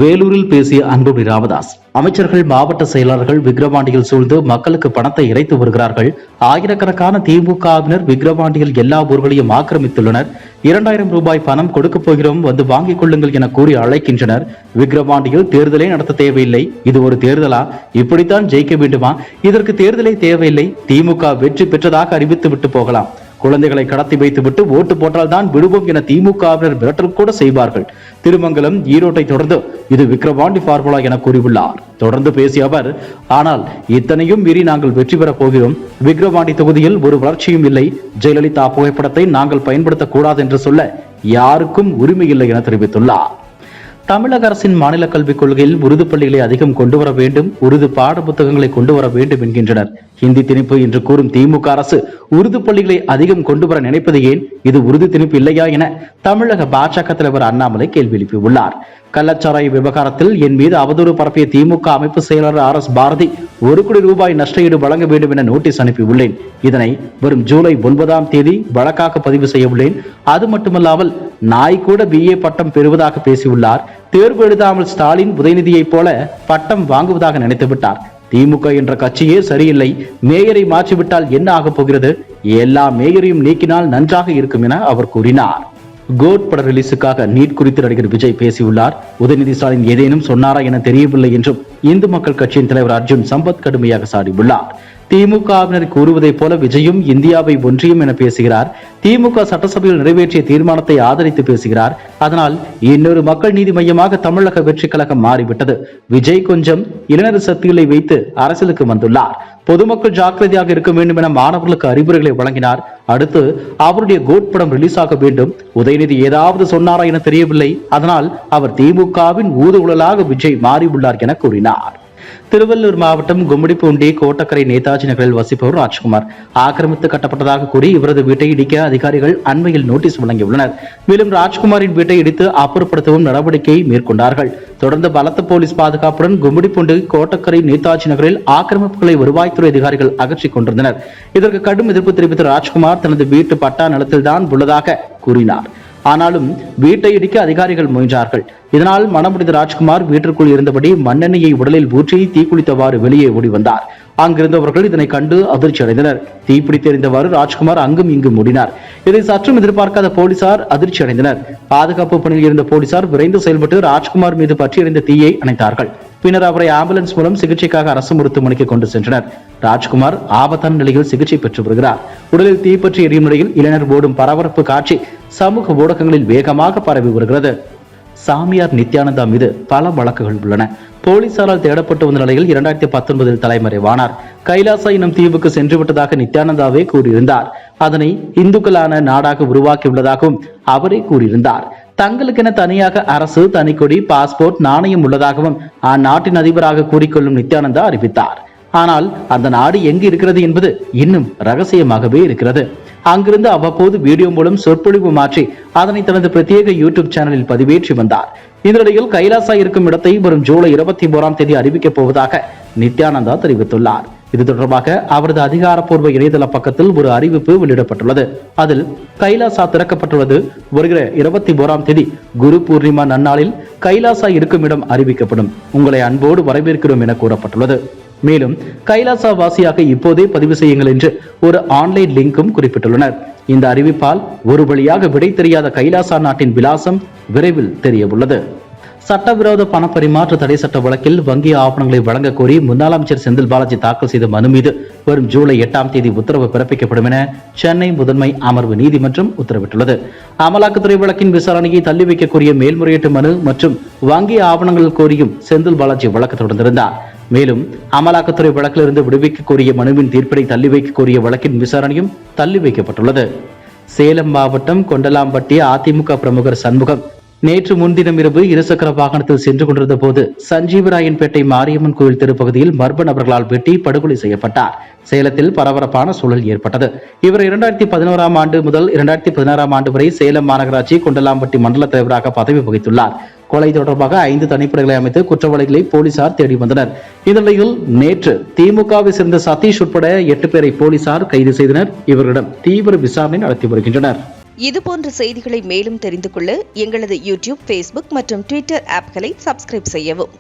வேலூரில் பேசிய அன்புமணி ராமதாஸ், அமைச்சர்கள் மாவட்ட செயலாளர்கள் விக்கிரவாண்டியில் சூழ்ந்து மக்களுக்கு பணத்தை இறைத்து வருகிறார்கள். ஆயிரக்கணக்கான திமுகவினர் விக்கிரவாண்டியில் எல்லா ஊர்களையும் ஆக்கிரமித்துள்ளனர். 2000 ரூபாய் பணம் கொடுக்க போகிறோம், வந்து வாங்கிக் கொள்ளுங்கள் என கூறி அழைக்கின்றனர். விக்கிரவாண்டியில் தேர்தலே நடத்த தேவையில்லை. இது ஒரு தேர்தலா? இப்படித்தான் ஜெயிக்க வேண்டுமா? இதற்கு தேர்தலே தேவையில்லை. திமுக வெற்றி பெற்றதாக அறிவித்து விட்டு போகலாம். குழந்தைகளை கடத்தி வைத்துவிட்டு ஓட்டு போட்டால் தான் விடுவோம் என திமுகவினர் மிரட்டல் கூட செய்வார்கள். திருமங்கலம், ஈரோட்டை தொடர்ந்து இது விக்கிரவாண்டி பார்முலா என கூறியுள்ளார். தொடர்ந்து பேசிய அவர், ஆனால் இத்தனையும் மீறி நாங்கள் வெற்றி பெறப் போகிறோம். விக்கிரவாண்டி தொகுதியில் ஒரு வளர்ச்சியும் இல்லை. ஜெயலலிதா புகைப்படத்தை நாங்கள் பயன்படுத்தக்கூடாது என்று சொல்ல யாருக்கும் உரிமை இல்லை என தெரிவித்துள்ளார். தமிழக அரசின் மாநில கல்விக் கொள்கையில் உருது பள்ளிகளை அதிகம் கொண்டு வர வேண்டும், உருது பாட புத்தகங்களை கொண்டு வர வேண்டும் என்கின்றனர். ஹிந்தி திணிப்பு என்று கூறும் திமுக அரசு உருது பள்ளிகளை அதிகம் கொண்டு வர நினைப்பது ஏன்? இது உருது திணிப்பு இல்லையா என தமிழக பாஜக தலைவர் அண்ணாமலை கேள்வி எழுப்பியுள்ளார். கள்ளச்சாராய விவகாரத்தில் என் மீது அவதூறு பரப்பிய திமுக அமைப்பு செயலாளர் RS பாரதி 1 கோடி ரூபாய் நஷ்டஈடு வழங்க வேண்டும் என நோட்டீஸ் அனுப்பியுள்ளேன். இதனை வரும் ஜூலை 9ஆம் தேதி வழக்காக பதிவு செய்ய உள்ளேன். அது மட்டுமல்லாமல் நாய் கூட BA பட்டம் பெறுவதாக பேசியுள்ளார். தேர்வு எழுதாமல் ஸ்டாலின், உதயநிதியை போல பட்டம் வாங்குவதாக நினைத்து விட்டார். திமுக என்ற கட்சியே சரியில்லை. மேயரை மாற்றிவிட்டால் என்ன ஆகப் போகிறது? எல்லா மேயரையும் நீக்கினால் நன்றாக இருக்கும் என அவர் கூறினார். கோட் பட ரிலீஸுக்காக நீட் குறித்து நடிகர் விஜய் பேசியுள்ளார். உதயநிதி ஸ்டாலின் ஏதேனும் சொன்னாரா என தெரியவில்லை என்றும் இந்து மக்கள் கட்சியின் தலைவர் அர்ஜுன் சம்பத் கடுமையாக சாடியுள்ளார். திமுகவினர் கூறுவதைப் போல விஜயும் இந்தியாவை ஒன்றியம் என பேசுகிறார். திமுக சட்டசபையில் நிறைவேற்றிய தீர்மானத்தை ஆதரித்து பேசுகிறார். அதனால் இன்னொரு மக்கள் நீதி மையமாக தமிழக வெற்றி கழகம் மாறிவிட்டது. விஜய் கொஞ்சம் இளைஞர் சக்திகளை வைத்து அரசியலுக்கு வந்துள்ளார். பொதுமக்கள் ஜாக்கிரதையாக இருக்க வேண்டும் என மாணவர்களுக்கு அறிவுரைகளை வழங்கினார். அடுத்து அவருடைய கோட் படம் ரிலீஸ் ஆக வேண்டும். உதயநிதி ஏதாவது சொன்னாரா என தெரியவில்லை. அதனால் அவர் திமுகவின் ஊதுகுழலாக விஜய் மாறியுள்ளார் என கூறினார். திருவள்ளூர் மாவட்டம் கும்மிடிப்பூண்டி கோட்டக்கரை நேதாஜி நகரில் வசிப்பவர் ராஜ்குமார் ஆக்கிரமித்து கட்டப்பட்டதாக கூறி இவரது வீட்டை இடிக்க அதிகாரிகள் அண்மையில் நோட்டீஸ் வழங்கியுள்ளனர். மேலும் ராஜ்குமாரின் வீட்டை இடித்து அப்புறப்படுத்தவும் நடவடிக்கை மேற்கொண்டார்கள். தொடர்ந்து பலத்த போலீஸ் பாதுகாப்புடன் கும்மிடிப்பூண்டி கோட்டக்கரை நேதாஜி நகரில் ஆக்கிரமிப்புகளை வருவாய்த்துறை அதிகாரிகள் அகற்றிக் கொண்டிருந்தனர். இதற்கு கடும் எதிர்ப்பு தெரிவித்த ராஜ்குமார் தனது வீட்டு பட்டா நிலத்தில்தான் உள்ளதாக கூறினார். ஆனாலும் வீட்டை இடிக்க அதிகாரிகள் முயன்றார்கள். இதனால் மனமுடிந்த ராஜ்குமார் வீட்டிற்குள் இருந்தபடி மண்ணெண்ணெயை உடலில் ஊற்றி தீக்குளித்தவாறு வெளியே ஓடி வந்தார். அங்கிருந்தவர்கள் இதனை கண்டு அதிர்ச்சி அடைந்தனர். தீப்பிடித்து எறிந்தவாறு ராஜ்குமார் அங்கும் இங்கும் ஓடினார். இதை சற்றும் எதிர்பார்க்காத போலீசார் அதிர்ச்சி அடைந்தனர். பாதுகாப்பு பணியில் இருந்த போலீசார் விரைந்து செயல்பட்டு ராஜ்குமார் மீது பற்றி எறிந்த தீயை அணைத்தார்கள். பின்னர் அவரை ஆம்புலன்ஸ் மூலம் சிகிச்சைக்காக அரசு மருத்துவமனைக்கு கொண்டு சென்றனர். ராஜ்குமார் ஆபத்தான நிலையில் சிகிச்சை பெற்று வருகிறார். உடலில் தீப்பற்றி எரியும் நிலையில் இளைஞர் ஓடும் பரபரப்பு காட்சி சமூக ஊடகங்களில் வேகமாக பரவி வருகிறது. சாமியார் நித்யானந்தா மீது பல வழக்குகள் உள்ளன. போலீசாரால் தேடப்பட்டு வந்த நிலையில் 2019 தலைமறைவானார். கைலாசா எனும் தீவுக்கு சென்று விட்டதாக நித்யானந்தாவே கூறியிருந்தார். அதனை இந்துக்களான நாடாக உருவாக்கியுள்ளதாகவும் அவரே கூறியிருந்தார். தங்களுக்கென தனியாக அரசு, தனிக்கொடி, பாஸ்போர்ட், நாணயம் உள்ளதாகவும் அந்நாட்டின் அதிபராக கூறிக்கொள்ளும் நித்யானந்தா அறிவித்தார். ஆனால் அந்த நாடு எங்கு இருக்கிறது என்பது இன்னும் ரகசியமாகவே இருக்கிறது. அங்கிருந்து அவ்வப்போது வீடியோ மூலம் சொற்பொழிவு மாற்றி அதனை தனது பிரத்யேக யூடியூப் சேனலில் பதிவேற்றி வந்தார். இந்த நிலையில் கைலாசா இருக்கும் இடத்தை வரும் ஜூலை 21ஆம் தேதி அறிவிக்கப் போவதாக நித்யானந்தா தெரிவித்துள்ளார். இது தொடர்பாக அவரது அதிகாரப்பூர்வ இணையதள பக்கத்தில் ஒரு அறிவிப்பு வெளியிடப்பட்டுள்ளது. அதில் கைலாசா திறக்கப்பட்டுள்ளது. வருகிற 21ஆம் தேதி குரு பூர்ணிமா நன்னாளில் கைலாசா இருக்கும் இடம் அறிவிக்கப்படும். உங்களை அன்போடு வரவேற்கிறோம் என கூறப்பட்டுள்ளது. மேலும் கைலாசா வாசியாக இப்போதே பதிவு செய்யுங்கள் என்று ஒரு ஆன்லைன் லிங்கும் குறிப்பிட்டுள்ளனர். இந்த அறிவிப்பால் ஒரு வழியாக விடை தெரியாத கைலாசா நாட்டின் விலாசம் விரைவில் தெரிய உள்ளது. சட்டவிரோத பணப்பரிமாற்ற தடை சட்ட வழக்கில் வங்கி ஆவணங்களை வழங்க கோரி முன்னாள் அமைச்சர் செந்தில் பாலாஜி தாக்கல் செய்த மனு மீது வரும் ஜூலை 8ஆம் தேதி உத்தரவு பிறப்பிக்கப்படும் என சென்னை முதன்மை அமர்வு நீதிமன்றம் உத்தரவிட்டுள்ளது. அமலாக்கத்துறை வழக்கின் விசாரணையை தள்ளி வைக்க கோரிய மேல்முறையீட்டு மனு மற்றும் வங்கி ஆவணங்கள் கோரியும் செந்தில் பாலாஜி வழக்கு தொடர்ந்திருந்தார். மேலும் அமலாக்கத்துறை வழக்கிலிருந்து விடுவிக்க கோரிய மனுவின் தீர்ப்பினை தள்ளி வைக்க கோரிய வழக்கின் விசாரணையும் தள்ளி வைக்கப்பட்டுள்ளது. சேலம் மாவட்டம் கொண்டலாம்பட்டி அதிமுக பிரமுகர் சண்முகம் நேற்று முன்தினம் இரவு இருசக்கர வாகனத்தில் சென்று கொண்டிருந்த போது சஞ்சீவராயன்பேட்டை மாரியம்மன் கோயில் தெருப்பகுதியில் மர்ம நபர்களால் வெட்டி படுகொலை செய்யப்பட்டார். சேலத்தில் பரபரப்பான சூழல் ஏற்பட்டது. இவர் 2011ஆம் ஆண்டு முதல் 2016ஆம் ஆண்டு வரை சேலம் மாநகராட்சி கொண்டலாம்பட்டி மண்டல தலைவராக பதவி வகித்துள்ளார். கொலை தொடர்பாக 5 தனிப்படைகளை அமைத்து குற்றவாளிகளை போலீசார் தேடி வந்தனர். இந்நிலையில் நேற்று திமுகவை சேர்ந்த சதீஷ் உட்பட 8 பேரை போலீசார் கைது செய்தனர். இவர்களிடம் தீவிர விசாரணை நடத்தி வருகின்றனர். இதுபோன்ற செய்திகளை மேலும் தெரிந்து கொள்ள எங்களது யூடியூப், ஃபேஸ்புக் மற்றும் ட்விட்டர் ஆப்களை சப்ஸ்கிரைப் செய்யவும்.